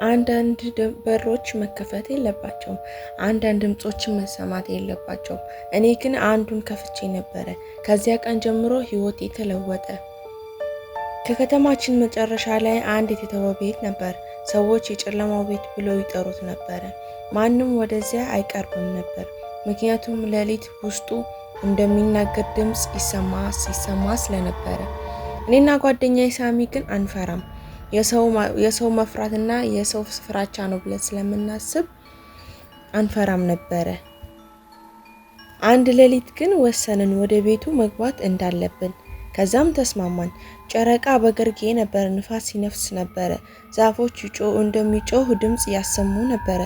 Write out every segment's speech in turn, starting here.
አንዳንድ በሮች መከፈት የለባቸውም፣ አንዳንድ ድምጾችን መሰማት የለባቸውም። እኔ ግን አንዱን ከፍቼ ነበረ። ከዚያ ቀን ጀምሮ ህይወቴ ተለወጠ። ከከተማችን መጨረሻ ላይ አንድ የተተወ ቤት ነበር። ሰዎች የጨለማው ቤት ብለው ይጠሩት ነበር። ማንም ወደዚያ አይቀርብም ነበር፣ ምክንያቱም ሌሊት ውስጡ እንደሚናገር ድምጽ ይሰማ ስለነበረ። እኔና ጓደኛዬ ሳሚ ግን አንፈራም። የሰው መፍራትና የሰው ፍራቻ ነው ብለን ስለምናስብ አንፈራም ነበር። አንድ ሌሊት ግን ወሰንን ወደ ቤቱ መግባት እንዳለብን። ከዛም ተስማማን። ጨረቃ በግርጌ ነበር፣ ንፋስ ሲነፍስ ነበር። ዛፎች እንደሚጮህ ድምጽ ያሰሙ ነበር።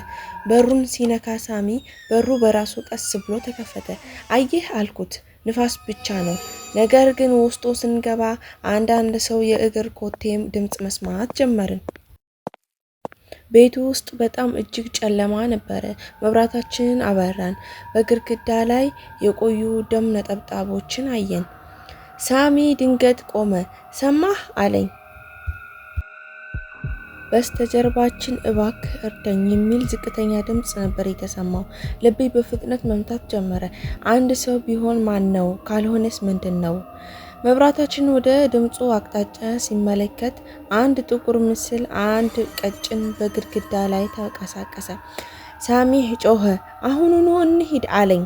በሩን ሲነካ ሳሚ በሩ በራሱ ቀስ ብሎ ተከፈተ። አየህ አልኩት፣ ንፋስ ብቻ ነው። ነገር ግን ውስጡ ስንገባ አንዳንድ ሰው የእግር ኮቴም ድምጽ መስማት ጀመርን። ቤቱ ውስጥ በጣም እጅግ ጨለማ ነበር። መብራታችንን አበራን። በግድግዳ ላይ የቆዩ ደም ነጠብጣቦችን አየን። ሳሚ ድንገት ቆመ። ሰማህ አለኝ። በስተጀርባችን እባክህ እርዳኝ የሚል ዝቅተኛ ድምጽ ነበር የተሰማው። ልቤ በፍጥነት መምታት ጀመረ። አንድ ሰው ቢሆን ማን ነው? ካልሆነስ ምንድን ነው? መብራታችን ወደ ድምጹ አቅጣጫ ሲመለከት አንድ ጥቁር ምስል አንድ ቀጭን በግድግዳ ላይ ተንቀሳቀሰ። ሳሚ ጮኸ፣ አሁኑኑ እንሂድ አለኝ።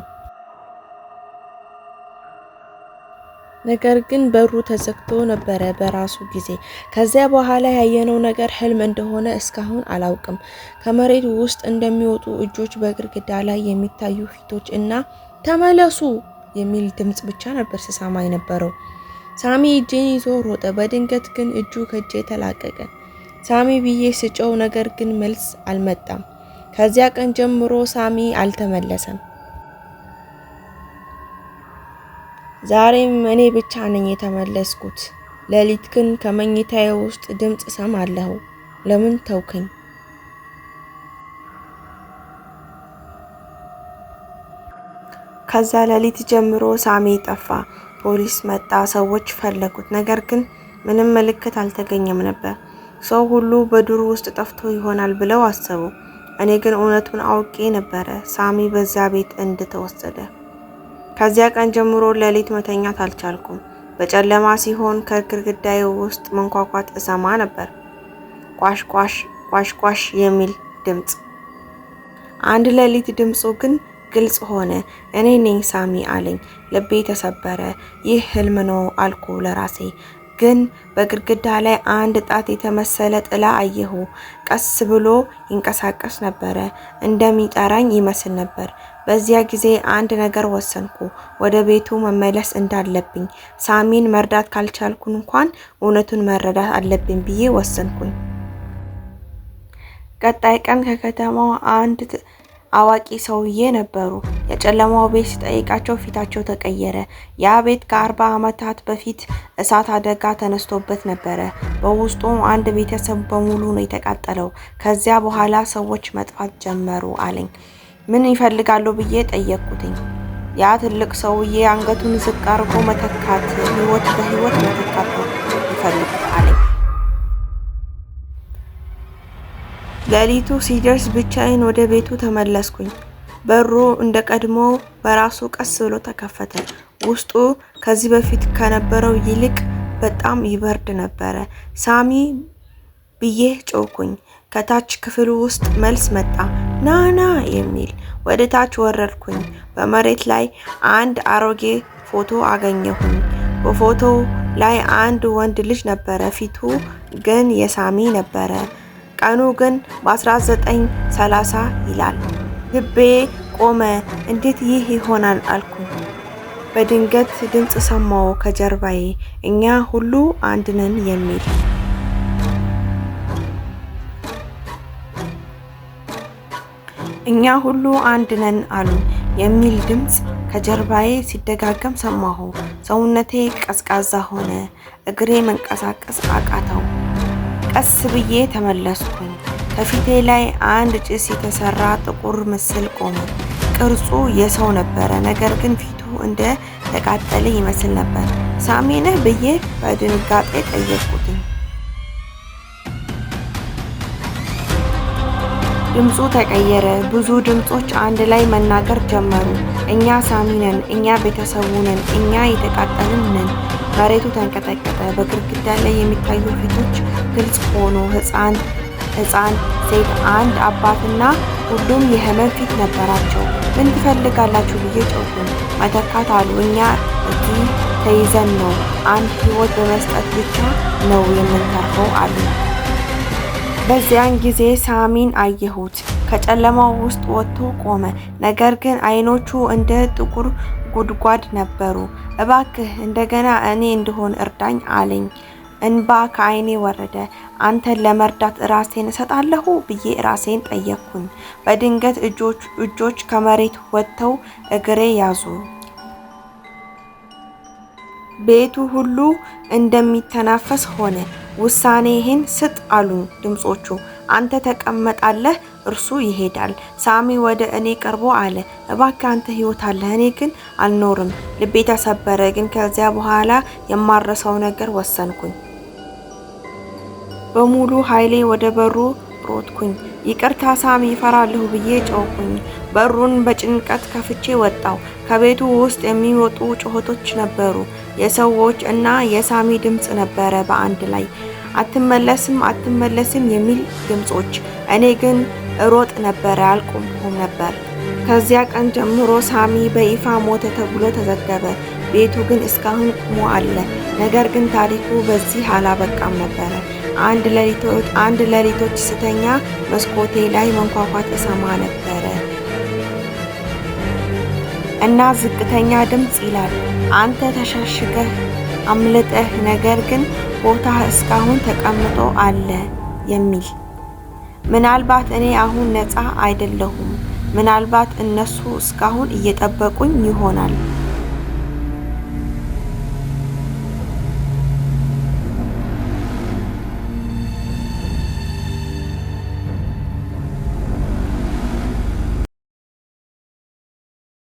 ነገር ግን በሩ ተዘግቶ ነበረ በራሱ ጊዜ። ከዚያ በኋላ ያየነው ነገር ህልም እንደሆነ እስካሁን አላውቅም። ከመሬት ውስጥ እንደሚወጡ እጆች፣ በግድግዳ ላይ የሚታዩ ፊቶች እና ተመለሱ የሚል ድምጽ ብቻ ነበር ስሰማ የነበረው። ሳሚ እጄን ይዞ ሮጠ። በድንገት ግን እጁ ከእጄ ተላቀቀ። ሳሚ ብዬ ስጮው፣ ነገር ግን መልስ አልመጣም። ከዚያ ቀን ጀምሮ ሳሚ አልተመለሰም። ዛሬም እኔ ብቻ ነኝ የተመለስኩት። ሌሊት ግን ከመኝታዬ ውስጥ ድምጽ ሰማለሁ። ለምን ተውከኝ? ከዛ ሌሊት ጀምሮ ሳሚ ጠፋ። ፖሊስ መጣ፣ ሰዎች ፈለጉት፣ ነገር ግን ምንም ምልክት አልተገኘም ነበር። ሰው ሁሉ በዱር ውስጥ ጠፍቶ ይሆናል ብለው አሰቡ። እኔ ግን እውነቱን አውቄ ነበረ። ሳሚ በዛ ቤት እንደተወሰደ። ከዚያ ቀን ጀምሮ ሌሊት መተኛት አልቻልኩም። በጨለማ ሲሆን ከግድግዳዬ ውስጥ መንኳኳት እሰማ ነበር። ቋሽ ቋሽ ቋሽ ቋሽ የሚል ድምጽ። አንድ ሌሊት ድምጹ ግን ግልጽ ሆነ። እኔ ነኝ ሳሚ አለኝ። ልቤ ተሰበረ። ይህ ህልም ነው አልኩ ለራሴ። ግን በግድግዳ ላይ አንድ ጣት የተመሰለ ጥላ አየሁ። ቀስ ብሎ ይንቀሳቀስ ነበር። እንደሚጠራኝ ይመስል ነበር። በዚያ ጊዜ አንድ ነገር ወሰንኩ። ወደ ቤቱ መመለስ እንዳለብኝ፣ ሳሚን መርዳት ካልቻልኩ እንኳን እውነቱን መረዳት አለብኝ ብዬ ወሰንኩኝ። ቀጣይ ቀን ከከተማው አንድ አዋቂ ሰውዬ ነበሩ። የጨለማው ቤት ሲጠይቃቸው ፊታቸው ተቀየረ። ያ ቤት ከ40 ዓመታት በፊት እሳት አደጋ ተነስቶበት ነበረ። በውስጡም አንድ ቤተሰብ በሙሉ ነው የተቃጠለው። ከዚያ በኋላ ሰዎች መጥፋት ጀመሩ አለኝ። ምን ይፈልጋሉ ብዬ ጠየቅኩትኝ። ያ ትልቅ ሰውዬ አንገቱን ዝቅ አድርጎ መተካት፣ ህይወት በህይወት መተካት ይፈልጋል አለኝ። ሌሊቱ ሲደርስ ብቻዬን ወደ ቤቱ ተመለስኩኝ። በሩ እንደ ቀድሞው በራሱ ቀስ ብሎ ተከፈተ። ውስጡ ከዚህ በፊት ከነበረው ይልቅ በጣም ይበርድ ነበረ። ሳሚ ብዬ ጮኩኝ። ከታች ክፍሉ ውስጥ መልስ መጣ፣ ናና የሚል። ወደ ታች ወረድኩኝ። በመሬት ላይ አንድ አሮጌ ፎቶ አገኘሁኝ። በፎቶው ላይ አንድ ወንድ ልጅ ነበረ። ፊቱ ግን የሳሚ ነበረ። ቀኑ ግን በ1930 ይላል። ልቤ ቆመ። እንዴት ይህ ይሆናል አልኩ። በድንገት ድምጽ ሰማሁ ከጀርባዬ፣ እኛ ሁሉ አንድ ነን የሚል። እኛ ሁሉ አንድ ነን አሉ የሚል ድምጽ ከጀርባዬ ሲደጋገም ሰማሁ። ሰውነቴ ቀዝቃዛ ሆነ። እግሬ መንቀሳቀስ አቃተው። ቀስ ብዬ ተመለስኩኝ። ከፊቴ ላይ አንድ ጭስ የተሰራ ጥቁር ምስል ቆመ። ቅርጹ የሰው ነበረ፣ ነገር ግን ፊቱ እንደ ተቃጠለ ይመስል ነበር። ሳሚ ነህ ብዬ በድንጋጤ ጠየቅኩትኝ። ድምፁ ተቀየረ። ብዙ ድምጾች አንድ ላይ መናገር ጀመሩ። እኛ ሳሚ ነን፣ እኛ ቤተሰቡ ነን፣ እኛ የተቃጠልን ነን። መሬቱ ተንቀጠቀጠ። በግድግዳ ላይ የሚታዩ ፊቶች ግልጽ ሆኑ። ሕፃን፣ ሴት፣ አንድ አባትና ሁሉም የህመም ፊት ነበራቸው። ምን ትፈልጋላችሁ ብዬ ጮኽኩኝ። መተካት አሉ። እኛ እዚህ ተይዘን ነው። አንድ ህይወት በመስጠት ብቻ ነው የምንተርፈው አሉ። በዚያን ጊዜ ሳሚን አየሁት። ከጨለማው ውስጥ ወጥቶ ቆመ። ነገር ግን አይኖቹ እንደ ጥቁር ጉድጓድ ነበሩ። እባክህ እንደገና እኔ እንድሆን እርዳኝ አለኝ። እንባ ከአይኔ ወረደ። አንተን ለመርዳት ራሴን እሰጣለሁ ብዬ ራሴን ጠየቅኩኝ። በድንገት እጆች ከመሬት ወጥተው እግሬ ያዙ። ቤቱ ሁሉ እንደሚተናፈስ ሆነ። ውሳኔህን ስጥ አሉኝ ድምጾቹ። አንተ ተቀመጣለህ፣ እርሱ ይሄዳል። ሳሚ ወደ እኔ ቀርቦ አለ፣ እባክህ አንተ ህይወት አለህ፣ እኔ ግን አልኖርም። ልቤ ተሰበረ። ግን ከዚያ በኋላ የማረሰው ነገር ወሰንኩኝ። በሙሉ ኃይሌ ወደ በሩ ሮጥኩኝ። ይቅርታ ሳሚ፣ እፈራለሁ ብዬ ጮኽኩኝ። በሩን በጭንቀት ከፍቼ ወጣው። ከቤቱ ውስጥ የሚወጡ ጩኸቶች ነበሩ። የሰዎች እና የሳሚ ድምጽ ነበረ በአንድ ላይ። አትመለስም የሚል ድምጾች። እኔ ግን እሮጥ ነበረ፣ አልቆምኩም ነበር። ከዚያ ቀን ጀምሮ ሳሚ በይፋ ሞተ ተብሎ ተዘገበ። ቤቱ ግን እስካሁን ቆሞ አለ። ነገር ግን ታሪኩ በዚህ አላበቃም ነበረ። አንድ ሌሊቶች ስተኛ መስኮቴ ላይ መንኳኳት እሰማ ነበረ እና ዝቅተኛ ድምጽ ይላል፣ አንተ ተሸሽገህ አምልጠህ ነገር ግን ቦታህ እስካሁን ተቀምጦ አለ የሚል። ምናልባት እኔ አሁን ነፃ አይደለሁም። ምናልባት እነሱ እስካሁን እየጠበቁኝ ይሆናል።